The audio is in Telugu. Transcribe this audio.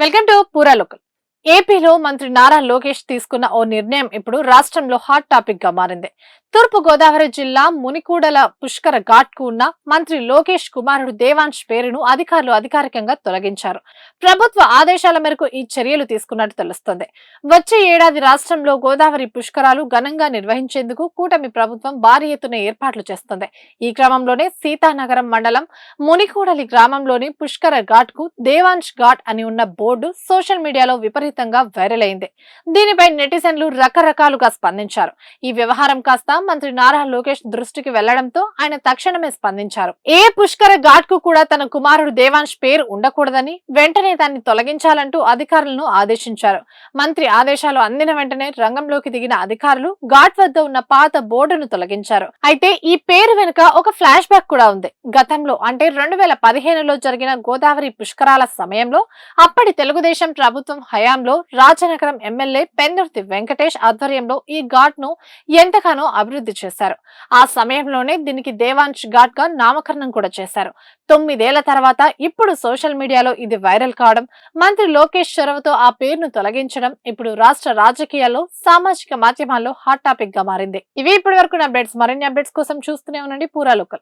వెల్కమ్ టు పూరా లోకల్. ఏపీలో మంత్రి నారా లోకేష్ తీసుకున్న ఓ నిర్ణయం ఇప్పుడు రాష్ట్రంలో హాట్ టాపిక్ గా మారింది. తూర్పు గోదావరి జిల్లా మునికూడల పుష్కర ఘాట్ కు ఉన్న మంత్రి లోకేష్ కుమారుడు దేవాంశ్ పేరును అధికారులు అధికారికంగా తొలగించారు. ప్రభుత్వ ఆదేశాల మేరకు ఈ చర్యలు తీసుకున్నట్టు తెలుస్తోంది. వచ్చే ఏడాది రాష్ట్రంలో గోదావరి పుష్కరాలు ఘనంగా నిర్వహించేందుకు కూటమి ప్రభుత్వం భారీ ఎత్తున ఏర్పాట్లు చేస్తోంది. ఈ క్రమంలోనే సీతానగరం మండలం మునికూడలి గ్రామంలోని పుష్కర ఘాట్ కు దేవాంశ్ ఘాట్ అని ఉన్న బోర్డు సోషల్ మీడియాలో విపరీతంగా వైరల్ అయింది. దీనిపై నెటిజన్లు రకరకాలుగా స్పందించారు. ఈ వ్యవహారం కాస్త మంత్రి నారా లోకేష్ దృష్టికి వెళ్లడంతో ఆయన తక్షణమే స్పందించారు. ఏ పుష్కర ఘాట్ కు కూడా తన కుమారుడు దేవాంశ్ పేరు ఉండకూడదని వెంటనే దాన్ని తొలగించాలంటూ అధికారులను ఆదేశించారు. మంత్రి ఆదేశాలు అందిన వెంటనే రంగంలోకి దిగిన అధికారులు ఘాట్ వద్ద ఉన్న పాత బోర్డును తొలగించారు. అయితే ఈ పేరు వెనుక ఒక ఫ్లాష్ బ్యాక్ కూడా ఉంది. గతంలో అంటే 2015లో జరిగిన గోదావరి పుష్కరాల సమయంలో అప్పటి తెలుగుదేశం ప్రభుత్వం హయాంలో రాజనగరం ఎమ్మెల్యే పెందుర్తి వెంకటేష్ ఆధ్వర్యంలో ఈ ఘాట్ ను ఎంతగానో అభివృద్ధి చేశారు. ఆ సమయంలోనే దీనికి దేవాంశ్ ఘాట్ గా నామకరణం కూడా చేశారు. 9 ఏళ్ల తర్వాత ఇప్పుడు సోషల్ మీడియాలో ఇది వైరల్ కావడం, మంత్రి లోకేష్ చొరవతో ఆ పేరును తొలగించడం ఇప్పుడు రాష్ట్ర రాజకీయాల్లో సామాజిక మాధ్యమాల్లో హాట్ టాపిక్ గా మారింది. ఇవి ఇప్పటి వరకు అప్డేట్స్. మరిన్ని అప్డేట్స్ కోసం చూస్తూనే ఉండండి పూరా లోకల్.